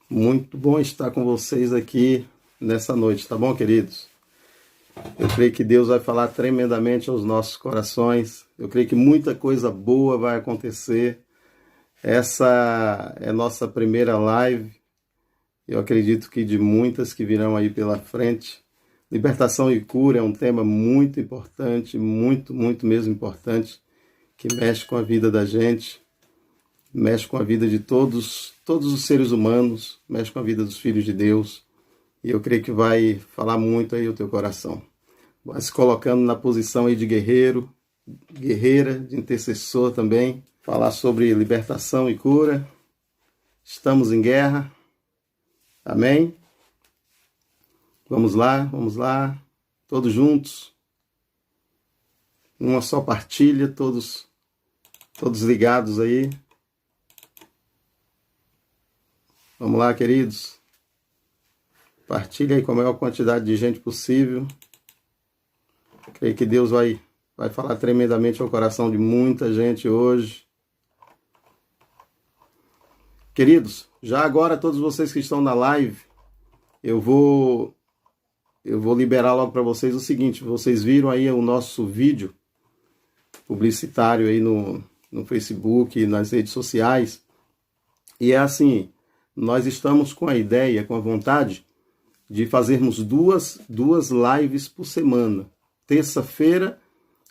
Muito bom estar com vocês aqui nessa noite, tá bom, queridos? Eu creio que Deus vai falar tremendamente aos nossos corações. Eu creio que muita coisa boa vai acontecer. Essa é a nossa primeira live. Eu acredito que de muitas que virão aí pela frente. Libertação e cura é um tema muito importante, muito mesmo importante, que mexe com a vida da gente, mexe com a vida de todos os seres humanos, mexe com a vida dos filhos de Deus. E eu creio que vai falar muito aí o teu coração. Vai se colocando na posição aí de guerreiro, guerreira, de intercessor também. Falar sobre libertação e cura. Estamos em guerra. Amém? Vamos lá. Todos juntos. Uma só partilha, todos ligados aí. Vamos lá, queridos. Partilhe aí com a maior quantidade de gente possível. Creio que Deus vai falar tremendamente ao coração de muita gente hoje. Queridos, já agora todos vocês que estão na live, eu vou liberar logo para vocês o seguinte. Vocês viram aí o nosso vídeo publicitário aí no Facebook e nas redes sociais. E é assim, nós estamos com a ideia, com a vontade de fazermos duas lives por semana. Terça-feira,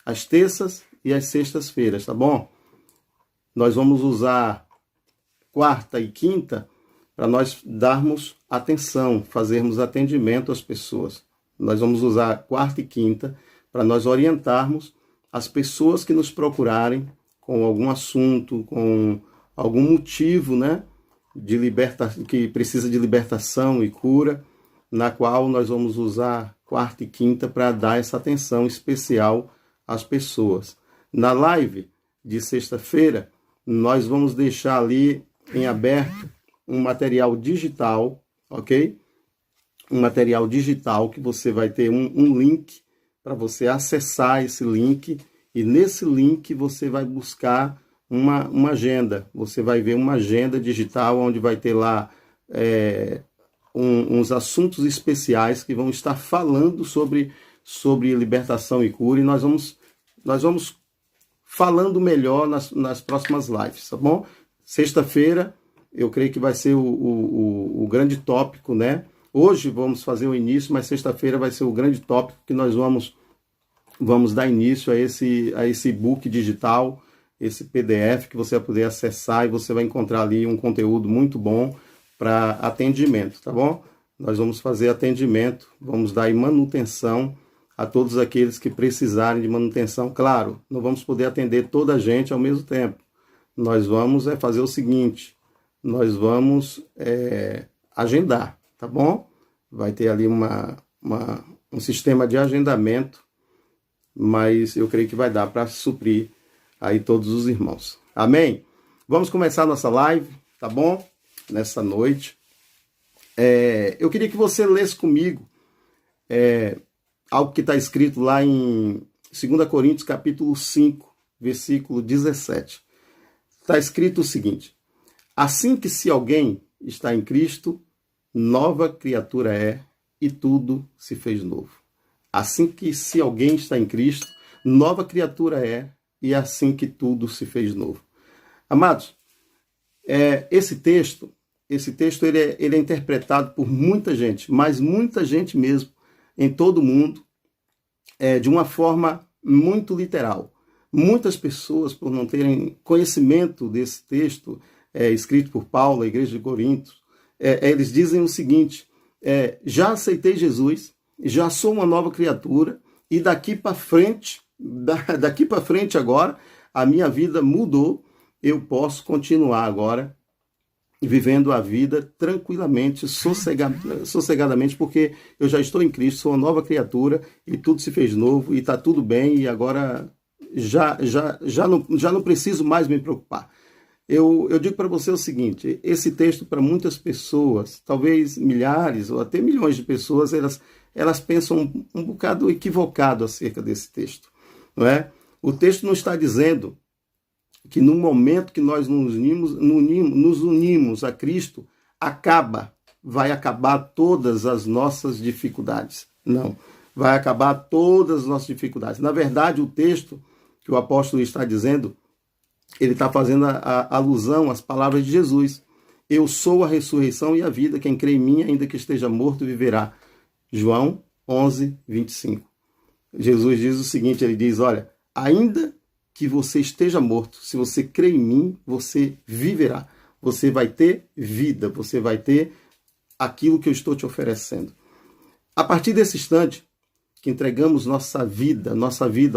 às terças e às sextas-feiras, tá bom? Nós vamos usar quarta e quinta para nós darmos atenção, fazermos atendimento às pessoas. Nós vamos usar quarta e quinta para nós orientarmos as pessoas que nos procurarem com algum assunto, com algum motivo, né? Que precisa de libertação e cura, na qual nós vamos usar quarta e quinta para dar essa atenção especial às pessoas. Na live de sexta-feira, nós vamos deixar ali em aberto um material digital, ok? Um material digital que você vai ter um link para você acessar esse link, e nesse link você vai buscar uma agenda. Você vai ver uma agenda digital onde vai ter lá uns assuntos especiais que vão estar falando sobre libertação e cura, e nós vamos falando melhor nas próximas lives, tá bom? Sexta-feira, eu creio que vai ser o grande tópico, né? Hoje vamos fazer o início, mas sexta-feira vai ser o grande tópico que nós vamos dar início a esse e-book digital, esse PDF que você vai poder acessar, e você vai encontrar ali um conteúdo muito bom para atendimento, tá bom? Nós vamos fazer atendimento, vamos dar manutenção a todos aqueles que precisarem de manutenção. Claro, não vamos poder atender toda a gente ao mesmo tempo. Nós vamos fazer o seguinte, nós vamos agendar, tá bom? Vai ter ali um sistema de agendamento, mas eu creio que vai dar para suprir aí todos os irmãos. Amém? Vamos começar nossa live, tá bom? Nessa noite. Eu queria que você lesse comigo algo que está escrito lá em 2 Coríntios capítulo 5, versículo 17. Está escrito o seguinte: assim que se alguém está em Cristo, nova criatura é, e tudo se fez novo. Assim que se alguém está em Cristo, nova criatura é, e assim que tudo se fez novo. Amados, esse texto ele é interpretado por muita gente, mas muita gente mesmo, em todo o mundo, de uma forma muito literal. Muitas pessoas, por não terem conhecimento desse texto escrito por Paulo, à igreja de Corinto, eles dizem o seguinte: já aceitei Jesus, já sou uma nova criatura, e daqui para frente agora, a minha vida mudou, eu posso continuar agora vivendo a vida tranquilamente, sossegadamente, porque eu já estou em Cristo, sou uma nova criatura, e tudo se fez novo, e está tudo bem, e agora já não preciso mais me preocupar. Eu digo para você o seguinte: esse texto, para muitas pessoas, talvez milhares ou até milhões de pessoas, elas pensam um bocado equivocado acerca desse texto, não é? O texto não está dizendo que no momento que nós nos unimos a Cristo, vai acabar todas as nossas dificuldades. Não, vai acabar todas as nossas dificuldades. Na verdade, o texto que o apóstolo está dizendo, ele está fazendo a alusão às palavras de Jesus. Eu sou a ressurreição e a vida, quem crê em mim, ainda que esteja morto, viverá. João 11, 25. Jesus diz o seguinte, ele diz, olha, ainda que você esteja morto, se você crê em mim, você viverá. Você vai ter vida, você vai ter aquilo que eu estou te oferecendo. A partir desse instante que entregamos nossa vida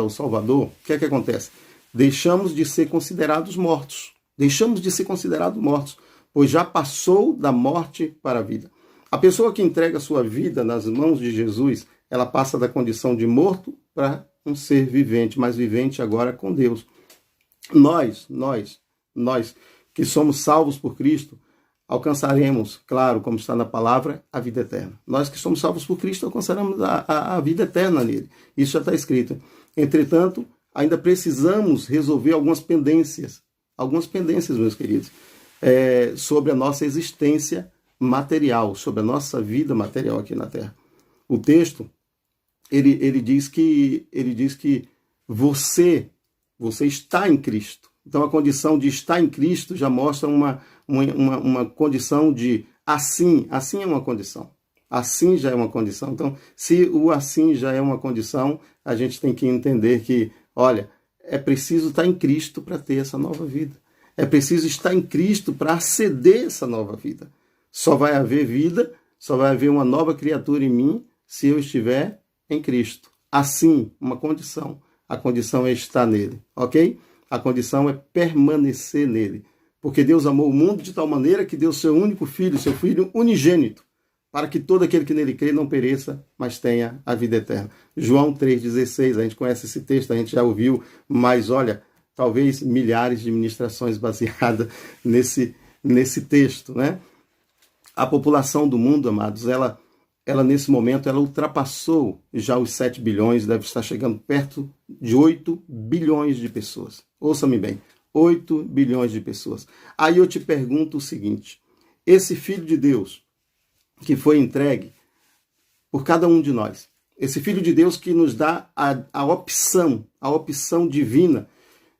ao Salvador, o que é que acontece? Deixamos de ser considerados mortos. Deixamos de ser considerados mortos, pois já passou da morte para a vida. A pessoa que entrega a sua vida nas mãos de Jesus, ela passa da condição de morto para um ser vivente, mas vivente agora com Deus. Nós que somos salvos por Cristo, alcançaremos, claro, como está na palavra, a vida eterna. Nós que somos salvos por Cristo, alcançaremos a vida eterna nele. Isso já está escrito. Entretanto, ainda precisamos resolver algumas pendências, meus queridos, sobre a nossa existência material, sobre a nossa vida material aqui na Terra. O texto, ele diz que você está em Cristo. Então, a condição de estar em Cristo já mostra uma condição de assim é uma condição. Assim já é uma condição. Então, se o assim já é uma condição, a gente tem que entender que, olha, é preciso estar em Cristo para ter essa nova vida. É preciso estar em Cristo para aceder a essa nova vida. Só vai haver vida, só vai haver uma nova criatura em mim se eu estiver em Cristo. Assim, uma condição. A condição é estar nele, ok? A condição é permanecer nele. Porque Deus amou o mundo de tal maneira que deu seu único filho, seu filho unigênito, para que todo aquele que nele crê não pereça, mas tenha a vida eterna. João 3,16, a gente conhece esse texto, a gente já ouviu, mas olha, talvez milhares de ministrações baseadas nesse texto, né? A população do mundo, amados, ela nesse momento, ela ultrapassou já os 7 bilhões, deve estar chegando perto de 8 bilhões de pessoas. Ouça-me bem, 8 bilhões de pessoas. Aí eu te pergunto o seguinte, esse Filho de Deus que foi entregue por cada um de nós, esse Filho de Deus que nos dá a opção divina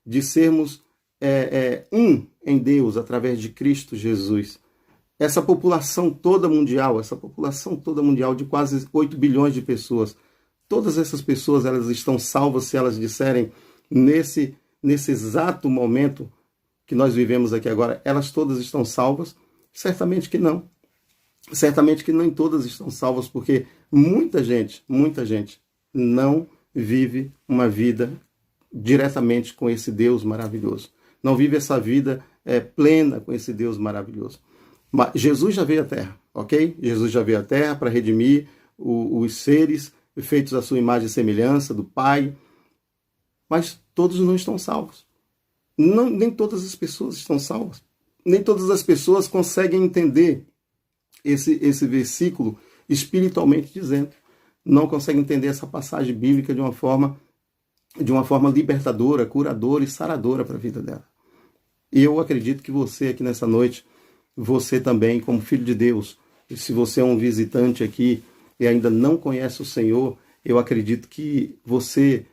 de sermos um em Deus através de Cristo Jesus. Essa população toda mundial de quase 8 bilhões de pessoas, todas essas pessoas elas estão salvas se elas disserem nesse exato momento que nós vivemos aqui agora, elas todas estão salvas? Certamente que não. Certamente que nem todas estão salvas, porque muita gente não vive uma vida diretamente com esse Deus maravilhoso. Não vive essa vida plena com esse Deus maravilhoso. Mas Jesus já veio à Terra, ok? Jesus já veio à Terra para redimir os seres feitos à sua imagem e semelhança do Pai, mas todos não estão salvos. Nem todas as pessoas estão salvas. Nem todas as pessoas conseguem entender esse versículo espiritualmente dizendo. Não conseguem entender essa passagem bíblica de uma forma libertadora, curadora e saradora para a vida dela. E eu acredito que você aqui nessa noite, você também, como filho de Deus, e se você é um visitante aqui e ainda não conhece o Senhor, eu acredito que você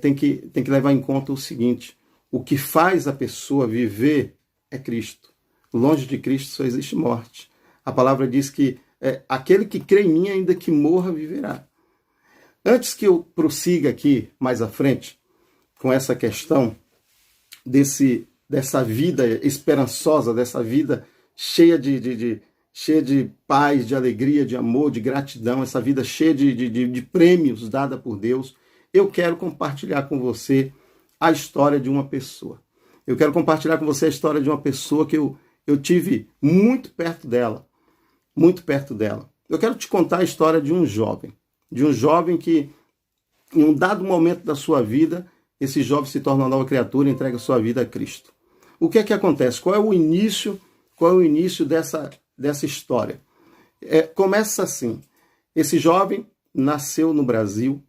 tem que levar em conta o seguinte, o que faz a pessoa viver é Cristo. Longe de Cristo só existe morte. A palavra diz que aquele que crê em mim, ainda que morra, viverá. Antes que eu prossiga aqui mais à frente com essa questão dessa vida esperançosa, dessa vida cheia de paz, de alegria, de amor, de gratidão, essa vida cheia de prêmios dada por Deus, eu quero compartilhar com você a história de uma pessoa. Eu quero compartilhar com você a história de uma pessoa que eu tive muito perto dela. Muito perto dela. Eu quero te contar a história de um jovem que, em um dado momento da sua vida, esse jovem se torna uma nova criatura e entrega sua vida a Cristo. O que é que acontece? Qual é o início dessa história? Começa assim. Esse jovem nasceu no Brasil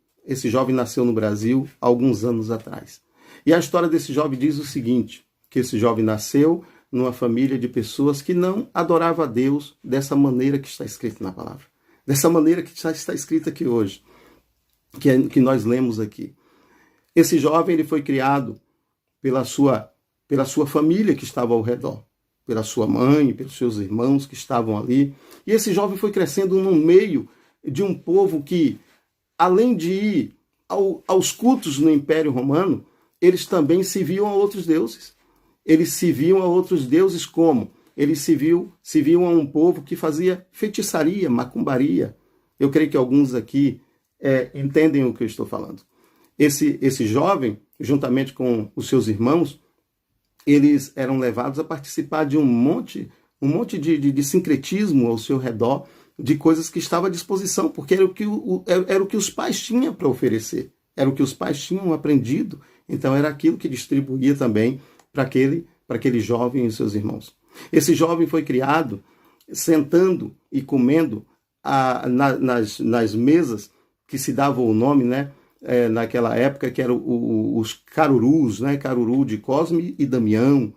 há alguns anos atrás. E a história desse jovem diz o seguinte, que esse jovem nasceu numa família de pessoas que não adoravam a Deus dessa maneira que está escrito na palavra. Dessa maneira que está escrita aqui hoje, que nós lemos aqui. Esse jovem ele foi criado pela sua família que estava ao redor, pela sua mãe, pelos seus irmãos que estavam ali. E esse jovem foi crescendo no meio de um povo que, além de ir aos cultos no Império Romano, eles também serviam a outros deuses. Eles serviam a outros deuses como? Eles serviam a um povo que fazia feitiçaria, macumbaria. Eu creio que alguns aqui entendem o que eu estou falando. Esse jovem, juntamente com os seus irmãos, eles eram levados a participar de um monte de sincretismo ao seu redor, de coisas que estavam à disposição, porque era o que os pais tinham para oferecer, era o que os pais tinham aprendido, então era aquilo que distribuía também para aquele jovem e seus irmãos. Esse jovem foi criado sentando e comendo nas mesas que se davam o nome, né? Naquela época, que eram os carurus, né? Caruru de Cosme e Damião,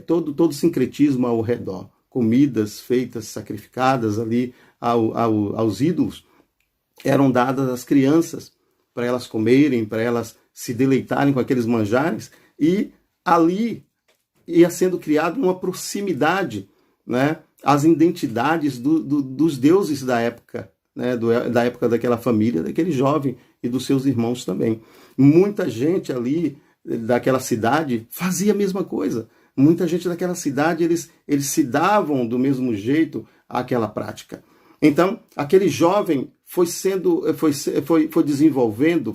todo sincretismo ao redor. Comidas feitas, sacrificadas ali aos ídolos, eram dadas às crianças para elas comerem, para elas se deleitarem com aqueles manjares, e ali ia sendo criado uma proximidade, né, às identidades dos deuses da época, né, da época daquela família, daquele jovem e dos seus irmãos também. Muita gente ali daquela cidade fazia a mesma coisa. Muita gente daquela cidade, eles se davam do mesmo jeito àquela prática. Então, aquele jovem foi desenvolvendo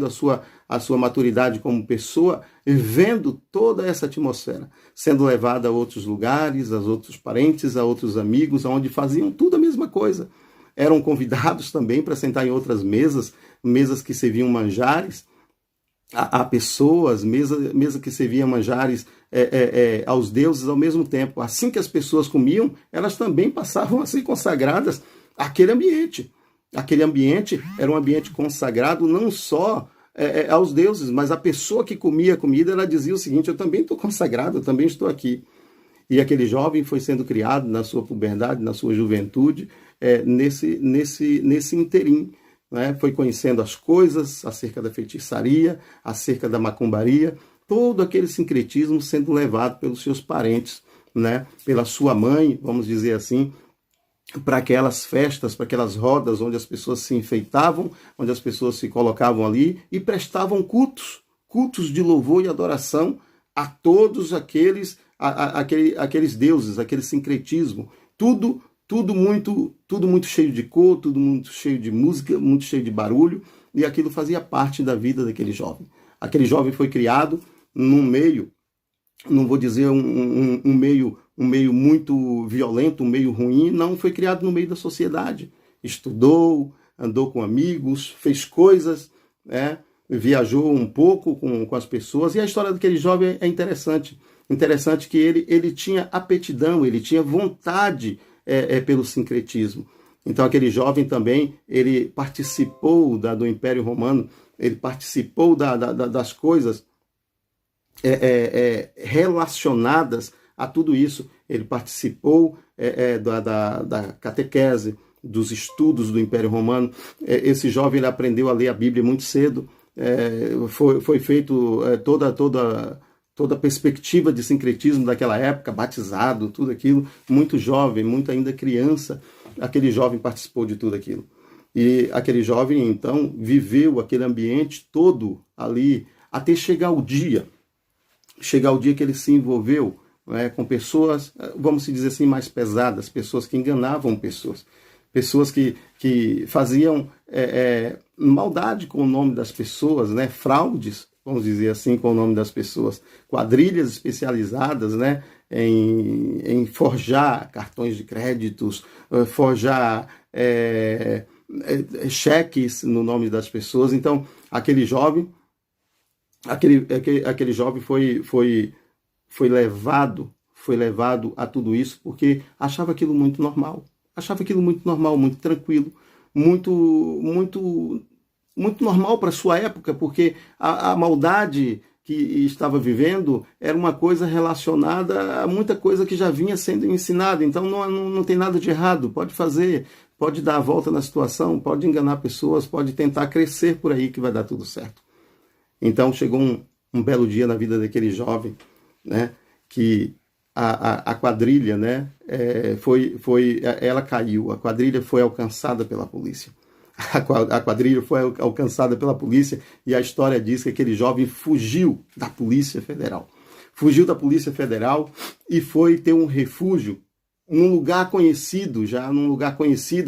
a sua maturidade como pessoa, vendo toda essa atmosfera, sendo levado a outros lugares, a outros parentes, a outros amigos, onde faziam tudo a mesma coisa. Eram convidados também para sentar em outras mesas que serviam manjares a pessoas, mesa que servia manjares aos deuses ao mesmo tempo. Assim que as pessoas comiam, elas também passavam a ser consagradas àquele ambiente. Aquele ambiente era um ambiente consagrado não só aos deuses, mas a pessoa que comia a comida, ela dizia o seguinte: eu também estou consagrado, eu também estou aqui. E aquele jovem foi sendo criado na sua puberdade, na sua juventude, nesse interim. Né? Foi conhecendo as coisas acerca da feitiçaria, acerca da macumbaria, todo aquele sincretismo sendo levado pelos seus parentes, né? Pela sua mãe, vamos dizer assim, para aquelas festas, para aquelas rodas onde as pessoas se enfeitavam, onde as pessoas se colocavam ali e prestavam cultos de louvor e adoração a todos aqueles deuses, aquele sincretismo, tudo muito cheio de cor, tudo muito cheio de música, muito cheio de barulho, e aquilo fazia parte da vida daquele jovem. Aquele jovem foi criado num meio, não vou dizer um meio muito violento, um meio ruim, não, foi criado no meio da sociedade. Estudou, andou com amigos, fez coisas, né? Viajou um pouco com as pessoas, e a história daquele jovem é interessante. Interessante que ele tinha aptidão, ele tinha vontade pelo sincretismo. Então aquele jovem também, ele participou do Império Romano, ele participou das coisas relacionadas a tudo isso. Ele participou da catequese, dos estudos do Império Romano. Esse jovem ele aprendeu a ler a Bíblia muito cedo. Foi feito toda a perspectiva de sincretismo daquela época, batizado, tudo aquilo, muito jovem, muito ainda criança, aquele jovem participou de tudo aquilo. E aquele jovem, então, viveu aquele ambiente todo ali, até chegar o dia que ele se envolveu, né, com pessoas, vamos dizer assim, mais pesadas, pessoas que enganavam pessoas que faziam maldade com o nome das pessoas, né, fraudes, vamos dizer assim, com o nome das pessoas, quadrilhas especializadas, né, em forjar cartões de créditos, forjar cheques no nome das pessoas. Então, aquele jovem foi levado a tudo isso porque achava aquilo muito normal, muito tranquilo, muito normal para a sua época, porque a maldade que estava vivendo era uma coisa relacionada a muita coisa que já vinha sendo ensinada. Então não tem nada de errado, pode fazer, pode dar a volta na situação, pode enganar pessoas, pode tentar crescer por aí que vai dar tudo certo. Então chegou um belo dia na vida daquele jovem, né, que a quadrilha, né, ela caiu, a quadrilha foi alcançada pela polícia. A quadrilha foi alcançada pela polícia e a história diz que aquele jovem fugiu da Polícia Federal. Fugiu da Polícia Federal e foi ter um refúgio num lugar conhecido,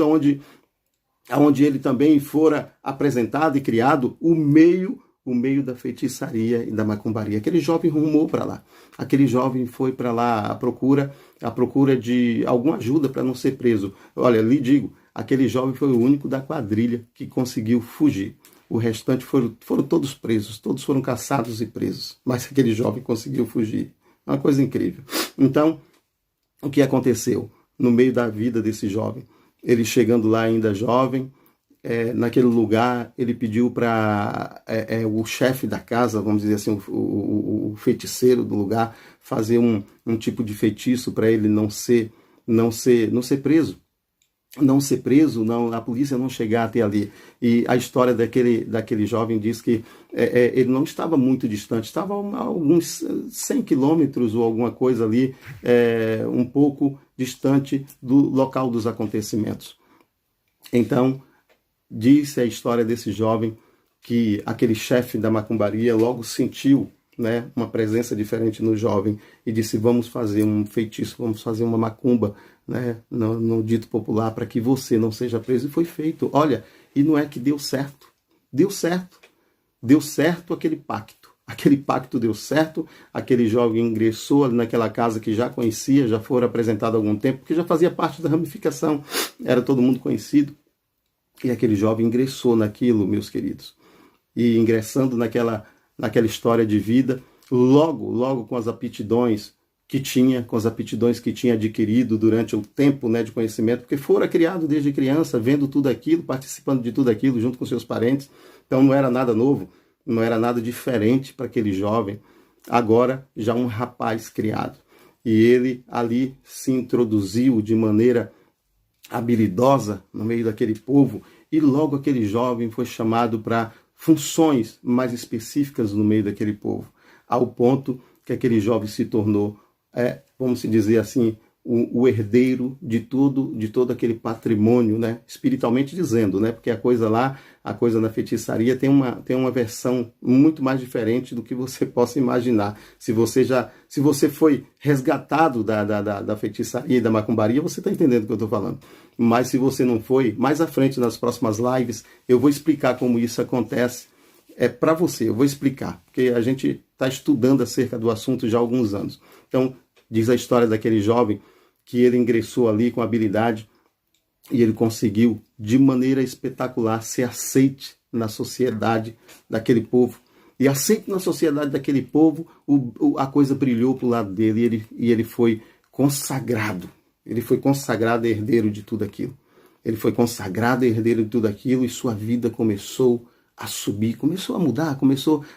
onde ele também fora apresentado e criado o meio da feitiçaria e da macumbaria. Aquele jovem rumou para lá. Aquele jovem foi para lá à procura de alguma ajuda para não ser preso. Olha, lhe digo, aquele jovem foi o único da quadrilha que conseguiu fugir. O restante foram todos presos, todos foram caçados e presos. Mas aquele jovem conseguiu fugir. Uma coisa incrível. Então, o que aconteceu no meio da vida desse jovem? Ele chegando lá ainda jovem, naquele lugar, ele pediu para o chefe da casa, vamos dizer assim, o feiticeiro do lugar, fazer um tipo de feitiço para ele não ser preso. Não ser preso, a polícia não chegar até ali. E a história daquele jovem diz que ele não estava muito distante, estava a alguns 100 quilômetros ou alguma coisa ali, um pouco distante do local dos acontecimentos. Então, disse a história desse jovem que aquele chefe da macumbaria logo sentiu, né, uma presença diferente no jovem e disse: vamos fazer um feitiço, vamos fazer uma macumba, né, no dito popular, para que você não seja preso. E foi feito. Olha, e não é que deu certo. Deu certo aquele pacto. Aquele pacto deu certo, aquele jovem ingressou ali naquela casa que já conhecia, já fora apresentado há algum tempo, porque já fazia parte da ramificação, era todo mundo conhecido. E aquele jovem ingressou naquilo, meus queridos. E ingressando naquela história de vida, logo com as aptidões que tinha adquirido durante o tempo, né, de conhecimento, porque fora criado desde criança, vendo tudo aquilo, participando de tudo aquilo, junto com seus parentes. Então não era nada novo, não era nada diferente para aquele jovem. Agora, já um rapaz criado. E ele ali se introduziu de maneira habilidosa no meio daquele povo, e logo aquele jovem foi chamado para funções mais específicas no meio daquele povo, ao ponto que aquele jovem se tornou, vamos dizer assim, o herdeiro de todo aquele patrimônio, né? Espiritualmente dizendo, né? Porque a coisa na feitiçaria tem uma versão muito mais diferente do que você possa imaginar. Se você foi resgatado da feitiçaria e da macumbaria, você está entendendo o que eu estou falando. Mas se você não foi, mais à frente nas próximas lives, eu vou explicar como isso acontece para você. Eu vou explicar, porque a gente está estudando acerca do assunto já há alguns anos. Então, diz a história daquele jovem que ele ingressou ali com habilidade e ele conseguiu, de maneira espetacular, ser aceite na sociedade daquele povo. E aceite na sociedade daquele povo, a coisa brilhou para o lado dele e ele foi consagrado. Ele foi consagrado herdeiro de tudo aquilo. Ele foi consagrado herdeiro de tudo aquilo e sua vida começou a subir, começou a mudar,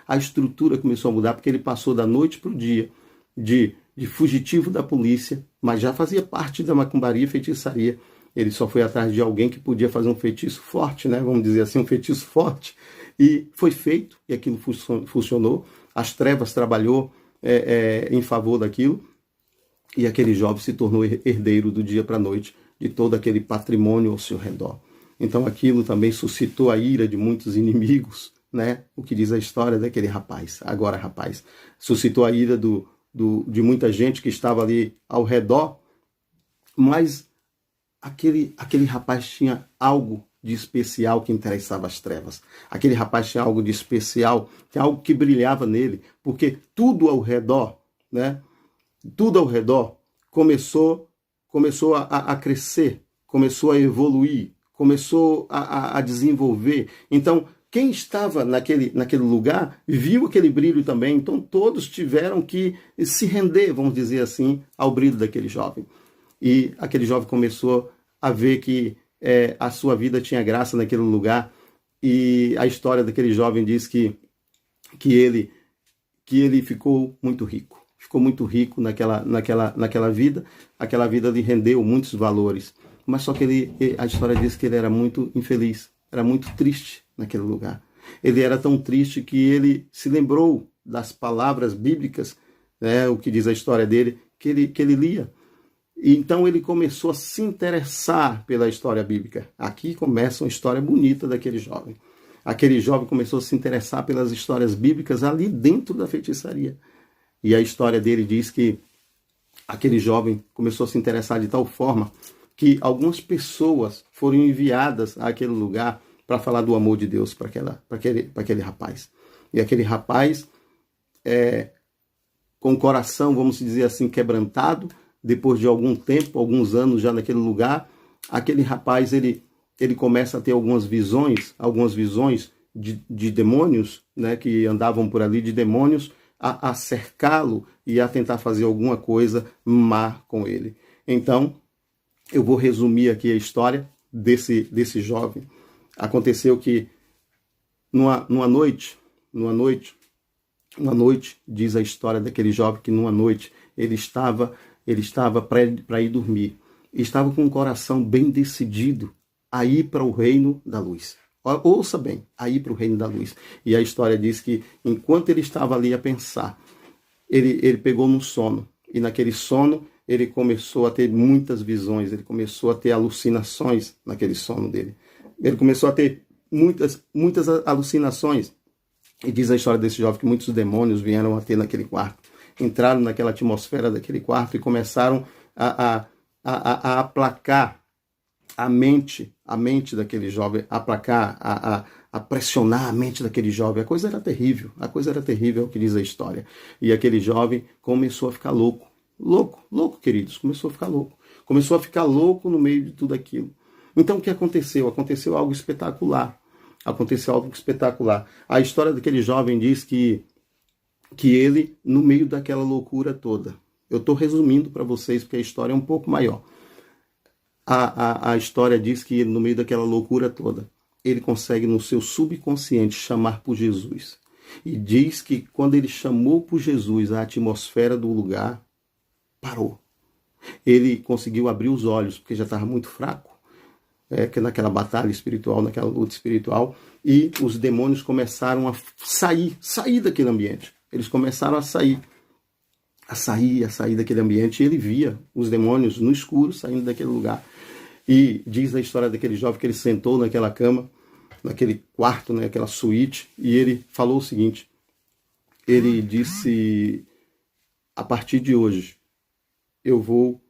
a estrutura começou a mudar, porque ele passou da noite para o dia de fugitivo da polícia, mas já fazia parte da macumbaria e feitiçaria. Ele só foi atrás de alguém que podia fazer um feitiço forte, né? Vamos dizer assim, um feitiço forte. E foi feito, e aquilo funcionou. As trevas trabalhou em favor daquilo. E aquele jovem se tornou herdeiro do dia para a noite de todo aquele patrimônio ao seu redor. Então aquilo também suscitou a ira de muitos inimigos, né? O que diz a história daquele rapaz. Agora, rapaz, suscitou a ira de muita gente que estava ali ao redor, mas aquele rapaz tinha algo de especial que interessava as trevas. Aquele rapaz tinha algo de especial, tinha algo que brilhava nele, porque tudo ao redor, né? Tudo ao redor começou a crescer, começou a evoluir, começou a desenvolver. Então, quem estava naquele lugar viu aquele brilho também. Então, todos tiveram que se render, vamos dizer assim, ao brilho daquele jovem. E aquele jovem começou a ver que a sua vida tinha graça naquele lugar. E a história daquele jovem diz que que ele ficou muito rico. Ficou muito rico naquela vida. Aquela vida lhe rendeu muitos valores. Mas só que a história diz que ele era muito infeliz, era muito triste naquele lugar. Ele era tão triste que ele se lembrou das palavras bíblicas, né, o que diz a história dele, que ele lia. E então ele começou a se interessar pela história bíblica. Aqui começa uma história bonita daquele jovem. Aquele jovem começou a se interessar pelas histórias bíblicas ali dentro da feitiçaria. E a história dele diz que aquele jovem começou a se interessar de tal forma que algumas pessoas foram enviadas àquele lugar para falar do amor de Deus para aquele rapaz. E aquele rapaz, com o coração, vamos dizer assim, quebrantado, depois de algum tempo, alguns anos já naquele lugar, aquele rapaz, ele começa a ter algumas visões de demônios, né, que andavam por ali, de demônios, a cercá-lo e a tentar fazer alguma coisa má com ele. Então, eu vou resumir aqui a história desse jovem. Aconteceu que numa noite, diz a história daquele jovem que numa noite ele estava para ir dormir. E estava com o coração bem decidido a ir para o reino da luz. Ouça bem, a ir para o reino da luz. E a história diz que enquanto ele estava ali a pensar, ele pegou no sono. E naquele sono ele começou a ter muitas visões, ele começou a ter alucinações naquele sono dele. Ele começou a ter muitas alucinações. E diz a história desse jovem que muitos demônios vieram a ter naquele quarto. Entraram naquela atmosfera daquele quarto e começaram a aplacar a mente daquele jovem, aplacar, a pressionar a mente daquele jovem. A coisa era terrível, é o que diz a história. E aquele jovem começou a ficar louco, queridos, começou a ficar louco no meio de tudo aquilo. Então o que aconteceu? Aconteceu algo espetacular. A história daquele jovem diz que ele, no meio daquela loucura toda, eu estou resumindo para vocês porque a história é um pouco maior. A história diz que ele, no meio daquela loucura toda, ele consegue no seu subconsciente chamar por Jesus. E diz que quando ele chamou por Jesus, a atmosfera do lugar parou. Ele conseguiu abrir os olhos, porque já estava muito fraco, que naquela batalha espiritual, naquela luta espiritual, e os demônios começaram a sair daquele ambiente. Eles começaram a sair daquele ambiente, e ele via os demônios no escuro saindo daquele lugar. E diz a história daquele jovem que ele sentou naquela cama, naquele quarto, né, aquela suíte, e ele falou o seguinte, ele disse, a partir de hoje, eu vou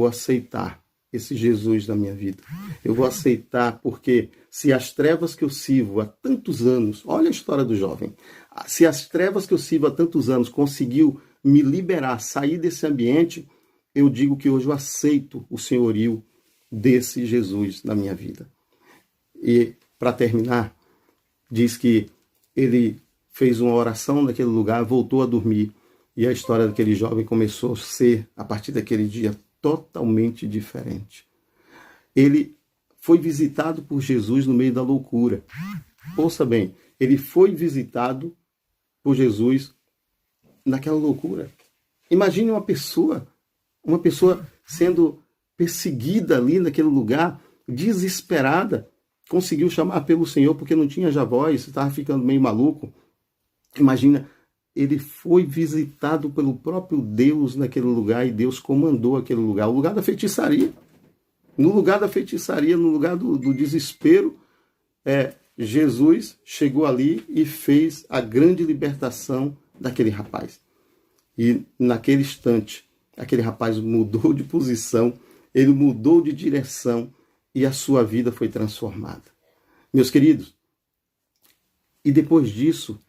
aceitar esse Jesus na minha vida. Eu vou aceitar porque se as trevas que eu sirvo há tantos anos, olha a história do jovem, se as trevas que eu sirvo há tantos anos conseguiu me liberar, sair desse ambiente, eu digo que hoje eu aceito o senhorio desse Jesus na minha vida. E, para terminar, diz que ele fez uma oração naquele lugar, voltou a dormir, e a história daquele jovem começou a ser, a partir daquele dia, totalmente diferente. Ele foi visitado por Jesus no meio da loucura. Ouça bem, ele foi visitado por Jesus naquela loucura. Imagine uma pessoa sendo perseguida ali naquele lugar, desesperada, conseguiu chamar pelo Senhor porque não tinha já voz, estava ficando meio maluco. Imagina, ele foi visitado pelo próprio Deus naquele lugar e Deus comandou aquele lugar, o lugar da feitiçaria. No lugar da feitiçaria, no lugar do desespero, Jesus chegou ali e fez a grande libertação daquele rapaz. E naquele instante, aquele rapaz mudou de posição, ele mudou de direção e a sua vida foi transformada. Meus queridos, e depois disso,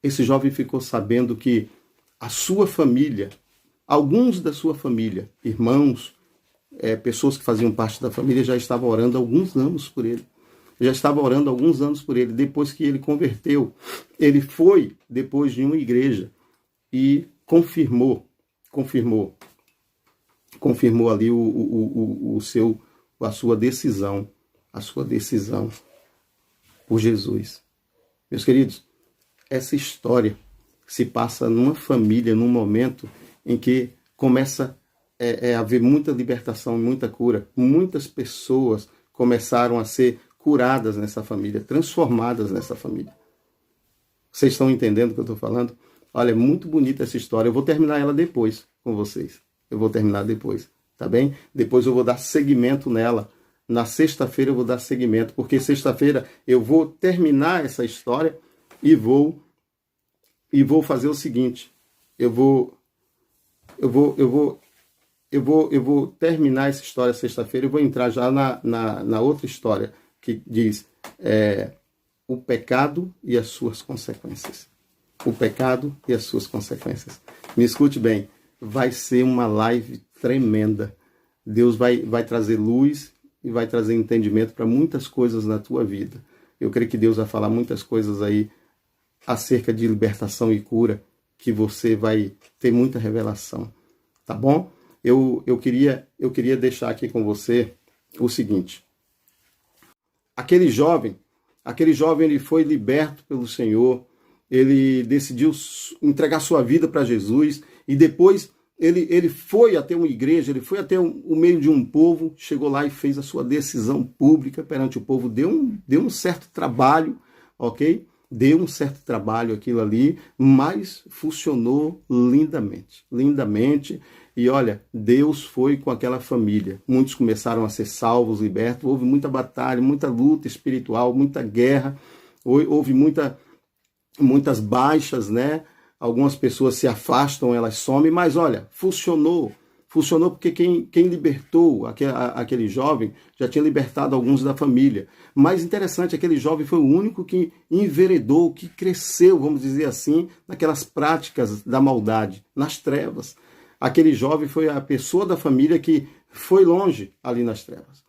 esse jovem ficou sabendo que a sua família, alguns da sua família, irmãos, pessoas que faziam parte da família, já estavam orando há alguns anos por ele. Depois que ele converteu, ele foi depois de uma igreja e confirmou ali a sua decisão por Jesus. Meus queridos, essa história se passa numa família, num momento em que começa a haver muita libertação, muita cura. Muitas pessoas começaram a ser curadas nessa família, transformadas nessa família. Vocês estão entendendo o que eu estou falando? Olha, é muito bonita essa história. Eu vou terminar ela depois com vocês. Eu vou terminar depois, tá bem? Depois eu vou dar seguimento nela. Na sexta-feira eu vou dar seguimento, porque sexta-feira eu vou terminar essa história e vou fazer o seguinte. Eu vou terminar essa história sexta-feira e vou entrar já na outra história que diz o pecado e as suas consequências. O pecado e as suas consequências. Me escute bem, vai ser uma live tremenda. Deus vai trazer luz e vai trazer entendimento para muitas coisas na tua vida. Eu creio que Deus vai falar muitas coisas aí acerca de libertação e cura, que você vai ter muita revelação. Tá bom? Eu queria deixar aqui com você o seguinte. Aquele jovem ele foi liberto pelo Senhor, ele decidiu entregar sua vida para Jesus e depois ele foi até uma igreja, ele foi até o meio de um povo, chegou lá e fez a sua decisão pública perante o povo, deu um certo trabalho, ok? Deu um certo trabalho aquilo ali, mas funcionou lindamente, lindamente. E olha, Deus foi com aquela família. Muitos começaram a ser salvos, libertos. Houve muita batalha, muita luta espiritual, muita guerra. Houve muitas baixas, né? Algumas pessoas se afastam, elas somem. Mas olha, funcionou. Funcionou porque quem libertou aquele jovem já tinha libertado alguns da família. Mais interessante, aquele jovem foi o único que enveredou, que cresceu, vamos dizer assim, naquelas práticas da maldade, nas trevas. Aquele jovem foi a pessoa da família que foi longe ali nas trevas.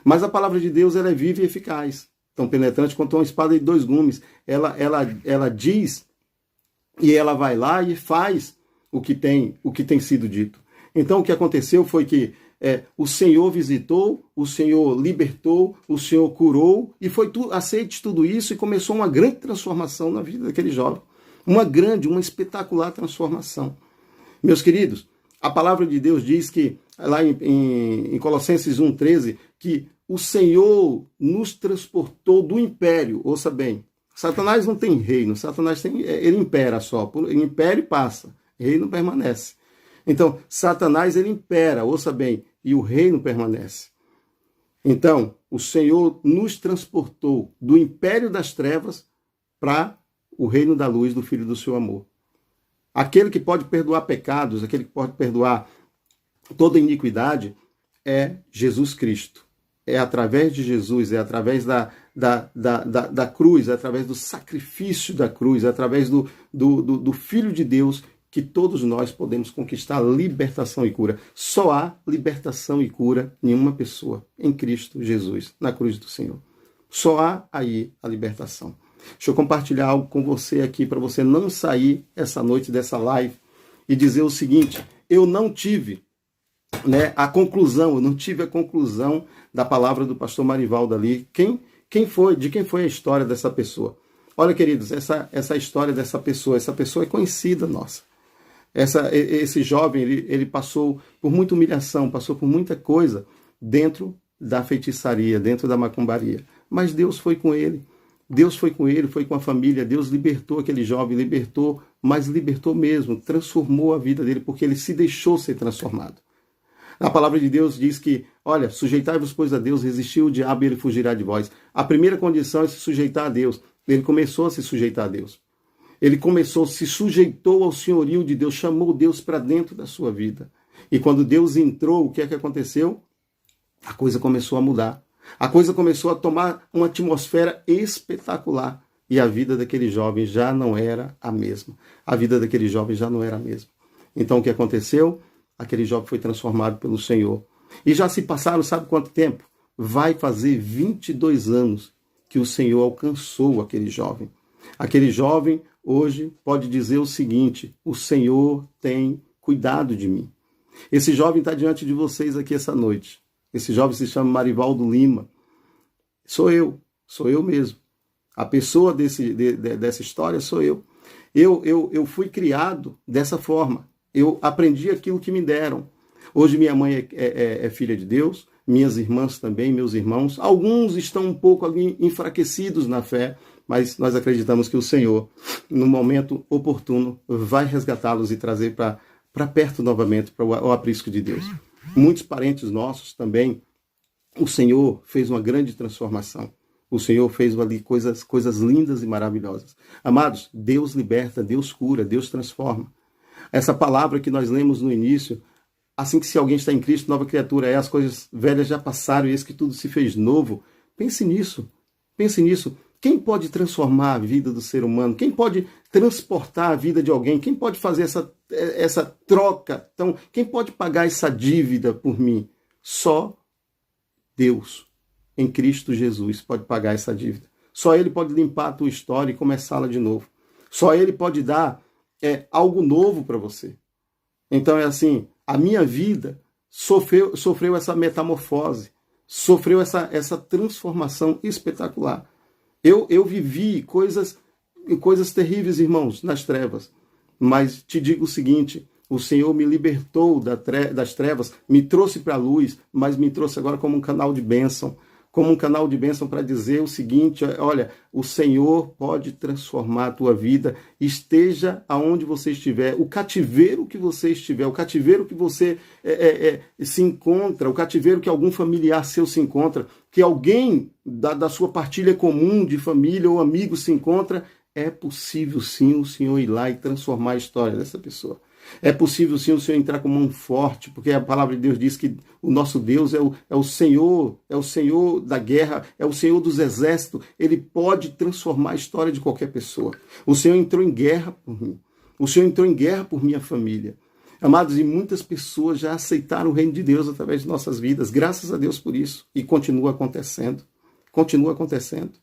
Mas a palavra de Deus ela é viva e eficaz, tão penetrante quanto uma espada de dois gumes. Ela diz e ela vai lá e faz o que tem sido dito. Então o que aconteceu foi que o Senhor visitou, o Senhor libertou, o Senhor curou, e foi aceite tudo isso e começou uma grande transformação na vida daquele jovem. Uma espetacular transformação. Meus queridos, a palavra de Deus diz que, lá em Colossenses 1,13, que o Senhor nos transportou do império. Ouça bem, Satanás não tem reino, Satanás ele impera só, império passa, reino permanece. Então, Satanás ele impera, ouça bem, e o reino permanece. Então, o Senhor nos transportou do império das trevas para o reino da luz do Filho do seu amor. Aquele que pode perdoar pecados, aquele que pode perdoar toda iniquidade, é Jesus Cristo. É através de Jesus, é através da cruz, é através do sacrifício da cruz, é através do Filho de Deus que todos nós podemos conquistar libertação e cura. Só há libertação e cura em uma pessoa, em Cristo Jesus, na cruz do Senhor. Só há aí a libertação. Deixa eu compartilhar algo com você aqui, para você não sair essa noite dessa live e dizer o seguinte: eu não tive a conclusão da palavra do pastor Marivaldo ali. De quem foi a história dessa pessoa? Olha, queridos, essa história dessa pessoa é conhecida nossa. Esse jovem, ele passou por muita humilhação, passou por muita coisa dentro da feitiçaria, dentro da macumbaria. Mas Deus foi com ele. Deus foi com ele, foi com a família. Deus libertou aquele jovem, mas libertou mesmo, transformou a vida dele, porque ele se deixou ser transformado. A palavra de Deus diz que, olha, sujeitai-vos, pois, a Deus, resistir o diabo e ele fugirá de vós. A primeira condição é se sujeitar a Deus. Ele começou a se sujeitar a Deus. Ele se sujeitou ao senhorio de Deus, chamou Deus para dentro da sua vida. E quando Deus entrou, o que é que aconteceu? A coisa começou a mudar. A coisa começou a tomar uma atmosfera espetacular. E a vida daquele jovem já não era a mesma. A vida daquele jovem já não era a mesma. Então o que aconteceu? Aquele jovem foi transformado pelo Senhor. E já se passaram, sabe quanto tempo? Vai fazer 22 anos que o Senhor alcançou aquele jovem. Aquele jovem hoje pode dizer o seguinte: o Senhor tem cuidado de mim. Esse jovem está diante de vocês aqui essa noite. Esse jovem se chama Marivaldo Lima. Sou eu mesmo. A pessoa dessa história sou eu. Eu fui criado dessa forma. Eu aprendi aquilo que me deram. Hoje minha mãe é filha de Deus, minhas irmãs também, meus irmãos. Alguns estão um pouco ali enfraquecidos na fé, mas nós acreditamos que o Senhor, no momento oportuno, vai resgatá-los e trazer para perto novamente, para o aprisco de Deus. Muitos parentes nossos também, o Senhor fez uma grande transformação. O Senhor fez ali coisas lindas e maravilhosas. Amados, Deus liberta, Deus cura, Deus transforma. Essa palavra que nós lemos no início, assim que se alguém está em Cristo, nova criatura é, as coisas velhas já passaram e eis que tudo se fez novo. Pense nisso, pense nisso. Quem pode transformar a vida do ser humano? Quem pode transportar a vida de alguém? Quem pode fazer essa troca? Então, quem pode pagar essa dívida por mim? Só Deus, em Cristo Jesus, pode pagar essa dívida. Só Ele pode limpar a tua história e começá-la de novo. Só Ele pode dar algo novo para você. Então é assim, a minha vida sofreu essa metamorfose, sofreu essa transformação espetacular. Eu vivi coisas terríveis, irmãos, nas trevas. Mas te digo o seguinte, o Senhor me libertou das trevas, me trouxe para a luz, mas me trouxe agora como um canal de bênção. Como um canal de bênção para dizer o seguinte, olha, o Senhor pode transformar a tua vida, esteja aonde você estiver, o cativeiro que você estiver, o cativeiro que você se encontra, o cativeiro que algum familiar seu se encontra, que alguém da sua partilha comum de família ou amigo se encontra, é possível sim o Senhor ir lá e transformar a história dessa pessoa. É possível sim o Senhor entrar com mão forte, porque a palavra de Deus diz que o nosso Deus é o Senhor da guerra, é o Senhor dos exércitos. Ele pode transformar a história de qualquer pessoa. O Senhor entrou em guerra por mim. O Senhor entrou em guerra por minha família. Amados, e muitas pessoas já aceitaram o reino de Deus através de nossas vidas. Graças a Deus por isso. E continua acontecendo. Continua acontecendo.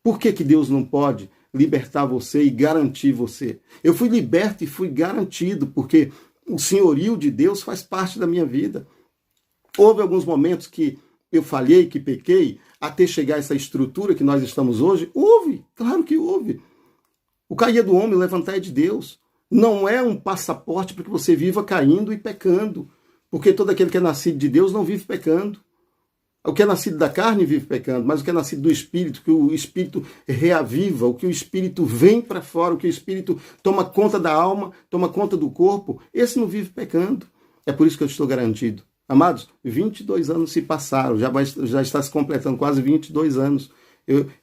Por que Deus não pode libertar você e garantir você? Eu fui liberto e fui garantido, porque o senhorio de Deus faz parte da minha vida. Houve alguns momentos que eu falhei, que pequei, até chegar a essa estrutura que nós estamos hoje? Houve, claro que houve. O cair do homem, levantar é de Deus. Não é um passaporte para que você viva caindo e pecando, porque todo aquele que é nascido de Deus não vive pecando. O que é nascido da carne vive pecando, mas o que é nascido do Espírito, que o Espírito reaviva, o que o Espírito vem para fora, o que o Espírito toma conta da alma, toma conta do corpo, esse não vive pecando. É por isso que eu estou garantido. Amados, 22 anos se passaram, já está se completando quase 22 anos.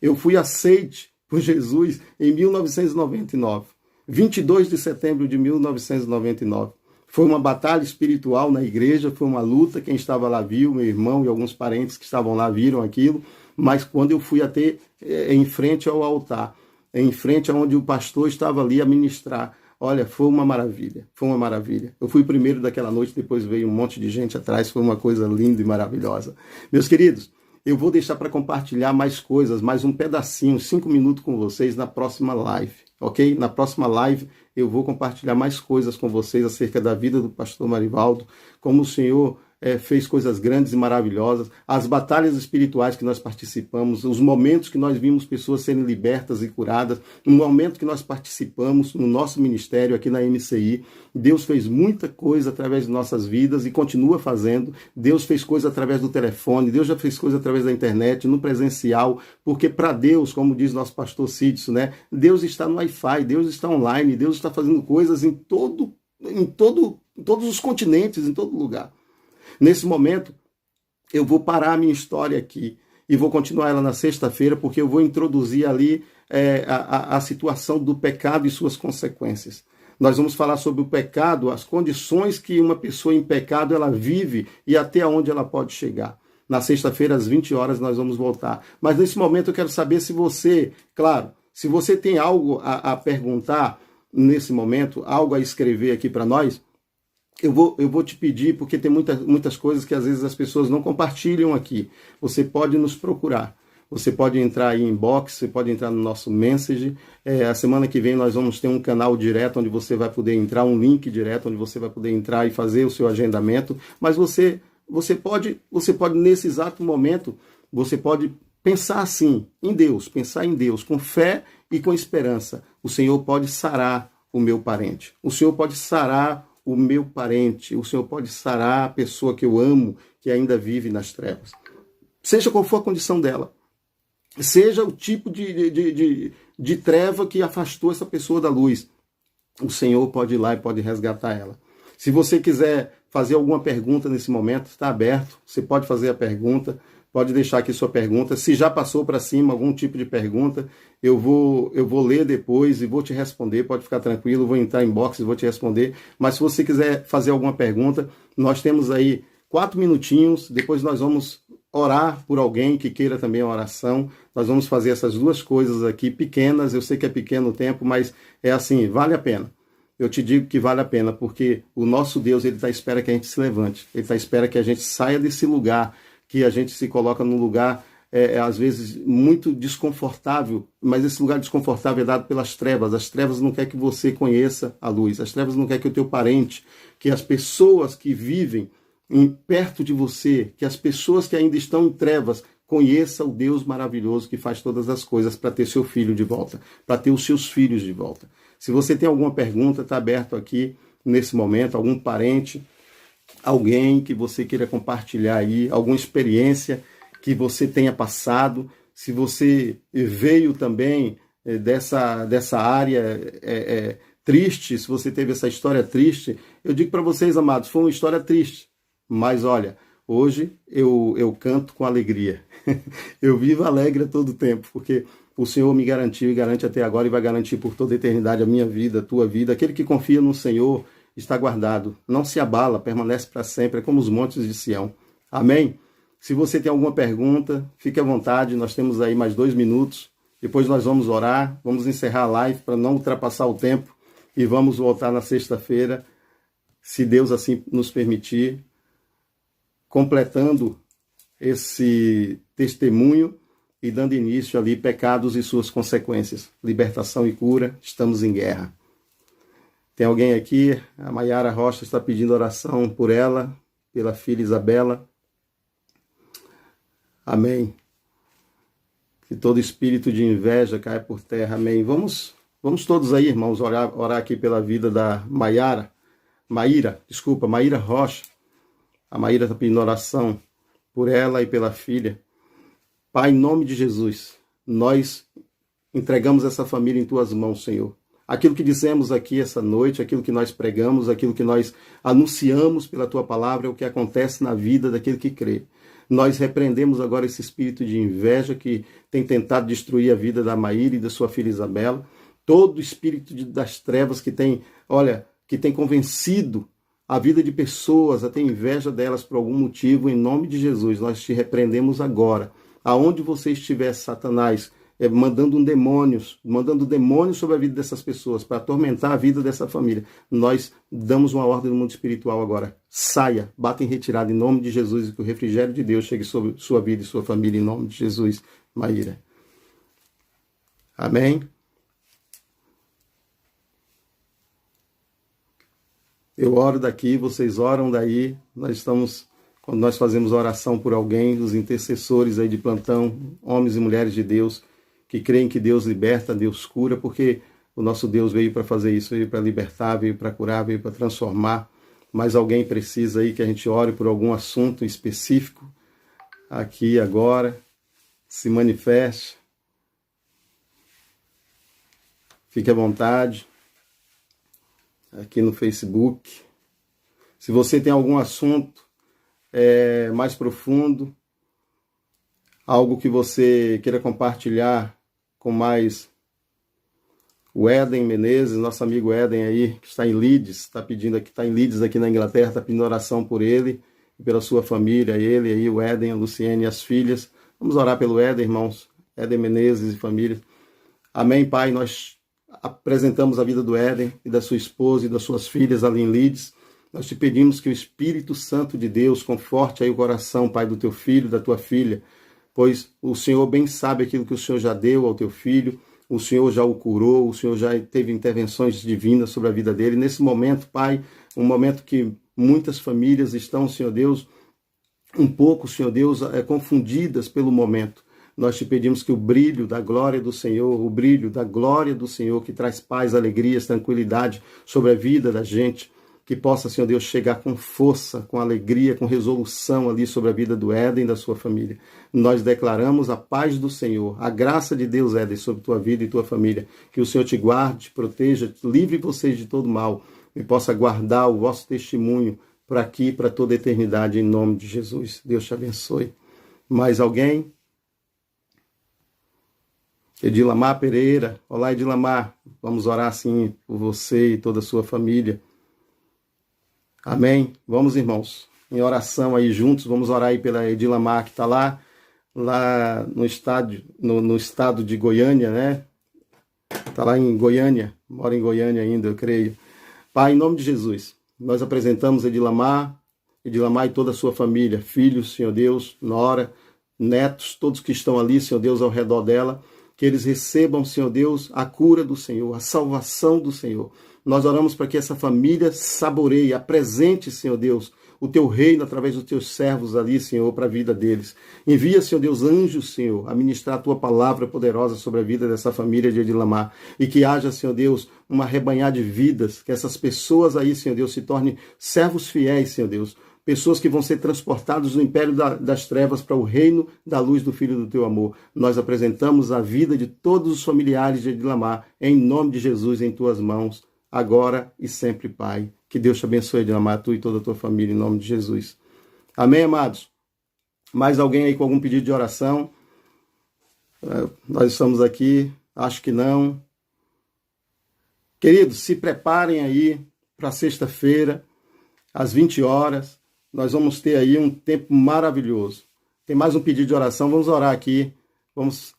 Eu fui aceite por Jesus em 1999, 22 de setembro de 1999. Foi uma batalha espiritual na igreja, foi uma luta, quem estava lá viu, meu irmão e alguns parentes que estavam lá viram aquilo, mas quando eu fui até em frente ao altar, em frente aonde o pastor estava ali a ministrar, olha, foi uma maravilha, foi uma maravilha. Eu fui o primeiro daquela noite, depois veio um monte de gente atrás, foi uma coisa linda e maravilhosa. Meus queridos, eu vou deixar para compartilhar mais coisas, mais um pedacinho, 5 minutos com vocês na próxima live, ok? Na próxima live eu vou compartilhar mais coisas com vocês acerca da vida do pastor Marivaldo, como o Senhor fez coisas grandes e maravilhosas, as batalhas espirituais que nós participamos, os momentos que nós vimos pessoas serem libertas e curadas, no momento que nós participamos no nosso ministério aqui na MCI. Deus fez muita coisa através de nossas vidas e continua fazendo. Deus fez coisa através do telefone, Deus já fez coisa através da internet, no presencial, porque para Deus, como diz nosso pastor Cídio, né, Deus está no Wi-Fi, Deus está online, Deus está fazendo coisas em todos os continentes, em todo lugar. Nesse momento, eu vou parar a minha história aqui e vou continuar ela na sexta-feira, porque eu vou introduzir ali a situação do pecado e suas consequências. Nós vamos falar sobre o pecado, as condições que uma pessoa em pecado ela vive e até onde ela pode chegar. Na sexta-feira, às 20 horas, nós vamos voltar. Mas nesse momento eu quero saber se você, claro, se você tem algo a perguntar nesse momento, algo a escrever aqui para nós, eu vou te pedir, porque tem muitas coisas que às vezes as pessoas não compartilham aqui. Você pode nos procurar. Você pode entrar aí em inbox, você pode entrar no nosso message. A semana que vem nós vamos ter um canal direto onde você vai poder entrar, um link direto onde você vai poder entrar e fazer o seu agendamento. Mas você pode nesse exato momento, você pode pensar assim, em Deus, pensar em Deus, com fé e com esperança. o Senhor pode sarar o meu parente. O Senhor pode sarar o meu parente. O Senhor pode sarar a pessoa que eu amo, que ainda vive nas trevas. Seja qual for a condição dela. Seja o tipo de treva que afastou essa pessoa da luz. O Senhor pode ir lá e pode resgatar ela. Se você quiser fazer alguma pergunta nesse momento, está aberto. Você pode fazer a pergunta, pode deixar aqui sua pergunta. Se já passou para cima algum tipo de pergunta, eu vou ler depois e vou te responder. Pode ficar tranquilo, vou entrar em box e vou te responder. Mas se você quiser fazer alguma pergunta, nós temos aí 4 minutinhos. Depois nós vamos orar por alguém que queira também a oração. Nós vamos fazer essas duas coisas aqui pequenas. Eu sei que é pequeno o tempo, mas é assim, vale a pena. Eu te digo que vale a pena, porque o nosso Deus, ele está à espera que a gente se levante. Ele está à espera que a gente saia desse lugar, que a gente se coloca num lugar, às vezes, muito desconfortável, mas esse lugar desconfortável é dado pelas trevas. As trevas não querem que você conheça a luz. As trevas não querem que o teu parente, que as pessoas que vivem perto de você, que as pessoas que ainda estão em trevas, conheça o Deus maravilhoso que faz todas as coisas para ter seu filho de volta, para ter os seus filhos de volta. Se você tem alguma pergunta, está aberto aqui nesse momento, algum parente, alguém que você queira compartilhar aí, alguma experiência que você tenha passado, se você veio também dessa área triste, se você teve essa história triste, eu digo para vocês, amados, foi uma história triste, mas olha, hoje eu canto com alegria, eu vivo alegre a todo tempo, porque o Senhor me garantiu e garante até agora e vai garantir por toda a eternidade a minha vida, a tua vida. Aquele que confia no Senhor está guardado, não se abala, permanece para sempre, é como os montes de Sião. Amém? Se você tem alguma pergunta, fique à vontade, nós temos aí mais 2 minutos, depois nós vamos orar, vamos encerrar a live para não ultrapassar o tempo e vamos voltar na sexta-feira, se Deus assim nos permitir, completando esse testemunho e dando início ali, pecados e suas consequências. Libertação e cura, estamos em guerra. Tem alguém aqui, a Maiara Rocha está pedindo oração por ela, pela filha Isabela. Amém. Que todo espírito de inveja caia por terra. Amém. Vamos todos aí, irmãos, orar aqui pela vida da Maíra Rocha. A Maíra está pedindo oração por ela e pela filha. Pai, em nome de Jesus, nós entregamos essa família em tuas mãos, Senhor. Aquilo que dizemos aqui essa noite, aquilo que nós pregamos, aquilo que nós anunciamos pela tua palavra é o que acontece na vida daquele que crê. Nós repreendemos agora esse espírito de inveja que tem tentado destruir a vida da Maíra e da sua filha Isabela. Todo espírito das trevas que tem convencido a vida de pessoas, a ter inveja delas por algum motivo, em nome de Jesus, nós te repreendemos agora. Aonde você estiver, Satanás, mandando demônios sobre a vida dessas pessoas, para atormentar a vida dessa família, nós damos uma ordem no mundo espiritual agora. Saia, bata em retirada em nome de Jesus e que o refrigério de Deus chegue sobre sua vida e sua família em nome de Jesus, Maíra. Amém? Eu oro daqui, vocês oram daí, quando nós fazemos oração por alguém, os intercessores aí de plantão, homens e mulheres de Deus, que creem que Deus liberta, Deus cura, porque o nosso Deus veio para fazer isso, veio para libertar, veio para curar, veio para transformar. Mas alguém precisa aí que a gente ore por algum assunto específico, aqui agora, se manifeste. Fique à vontade, aqui no Facebook. Se você tem algum assunto mais profundo, algo que você queira compartilhar com mais o Éden Menezes, nosso amigo Éden aí, que está em Leeds, está em Leeds aqui na Inglaterra, está pedindo oração por ele e pela sua família, ele aí, o Éden, a Luciene e as filhas. Vamos orar pelo Éden, irmãos, Éden Menezes e família. Amém, Pai, nós apresentamos a vida do Éden e da sua esposa e das suas filhas ali em Leeds. Nós te pedimos que o Espírito Santo de Deus conforte aí o coração, Pai, do teu filho, da tua filha, pois o Senhor bem sabe aquilo que o Senhor já deu ao teu filho, o Senhor já o curou, o Senhor já teve intervenções divinas sobre a vida dele. Nesse momento, Pai, um momento que muitas famílias estão, Senhor Deus, um pouco, Senhor Deus, confundidas pelo momento. Nós te pedimos que o brilho da glória do Senhor, o brilho da glória do Senhor, que traz paz, alegrias, tranquilidade sobre a vida da gente, que possa, Senhor Deus, chegar com força, com alegria, com resolução ali sobre a vida do Éden e da sua família. Nós declaramos a paz do Senhor, a graça de Deus, Éden, sobre tua vida e tua família. Que o Senhor te guarde, te proteja, livre vocês de todo mal e possa guardar o vosso testemunho para aqui e para toda a eternidade, em nome de Jesus. Deus te abençoe. Mais alguém? Edilamar Pereira. Olá, Edilamar. Vamos orar assim por você e toda a sua família. Amém? Vamos, irmãos, em oração aí juntos. Vamos orar aí pela Edilamar, que está lá no estado de Goiânia, né? Está lá em Goiânia, mora em Goiânia ainda, eu creio. Pai, em nome de Jesus, nós apresentamos Edilamar e toda a sua família, filhos, Senhor Deus, nora, netos, todos que estão ali, Senhor Deus, ao redor dela, que eles recebam, Senhor Deus, a cura do Senhor, a salvação do Senhor. Nós oramos para que essa família saboreie, apresente, Senhor Deus, o teu reino através dos teus servos ali, Senhor, para a vida deles. Envia, Senhor Deus, anjos, Senhor, a ministrar a tua palavra poderosa sobre a vida dessa família de Edilamar. E que haja, Senhor Deus, uma rebanhar de vidas, que essas pessoas aí, Senhor Deus, se tornem servos fiéis, Senhor Deus. Pessoas que vão ser transportadas do império das trevas para o reino da luz do Filho do teu amor. Nós apresentamos a vida de todos os familiares de Edilamar, em nome de Jesus, em tuas mãos, agora e sempre, Pai. Que Deus te abençoe, Edilamar, tu e toda a tua família, em nome de Jesus. Amém, amados? Mais alguém aí com algum pedido de oração? Nós estamos aqui, acho que não. Queridos, se preparem aí para sexta-feira, às 20 horas. Nós vamos ter aí um tempo maravilhoso. Tem mais um pedido de oração, vamos orar aqui. Vamos,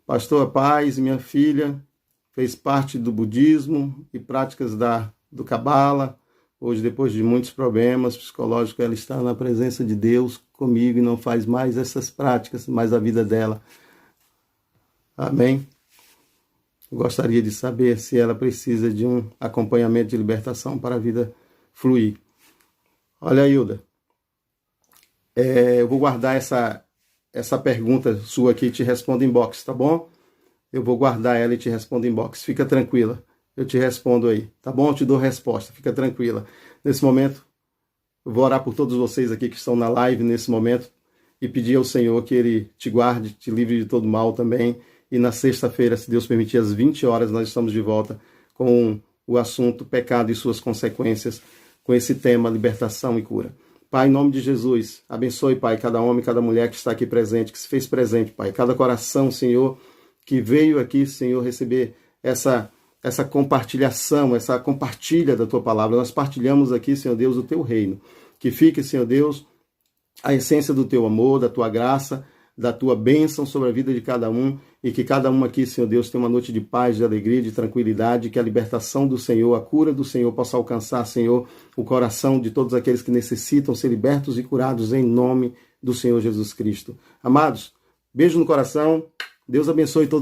pastor Paz, minha filha, fez parte do budismo e práticas do Cabala. Hoje, depois de muitos problemas psicológicos, ela está na presença de Deus comigo e não faz mais essas práticas, mais a vida dela. Amém? Eu gostaria de saber se ela precisa de um acompanhamento de libertação para a vida fluir. Olha, Hilda, eu vou guardar essa pergunta sua aqui e te respondo em box, tá bom? Eu vou guardar ela e te respondo em box. Fica tranquila, eu te respondo aí, tá bom? Eu te dou resposta, fica tranquila. Nesse momento, eu vou orar por todos vocês aqui que estão na live nesse momento e pedir ao Senhor que Ele te guarde, te livre de todo mal também. E na sexta-feira, se Deus permitir, às 20 horas, nós estamos de volta com o assunto pecado e suas consequências, com esse tema, libertação e cura. Pai, em nome de Jesus, abençoe, Pai, cada homem, cada mulher que está aqui presente, que se fez presente, Pai. Cada coração, Senhor, que veio aqui, Senhor, receber essa compartilhação, essa compartilha da Tua palavra. Nós partilhamos aqui, Senhor Deus, o Teu reino. Que fique, Senhor Deus, a essência do Teu amor, da Tua graça, da Tua bênção sobre a vida de cada um, e que cada um aqui, Senhor Deus, tenha uma noite de paz, de alegria, de tranquilidade, que a libertação do Senhor, a cura do Senhor possa alcançar, Senhor, o coração de todos aqueles que necessitam ser libertos e curados em nome do Senhor Jesus Cristo. Amados, beijo no coração, Deus abençoe todos.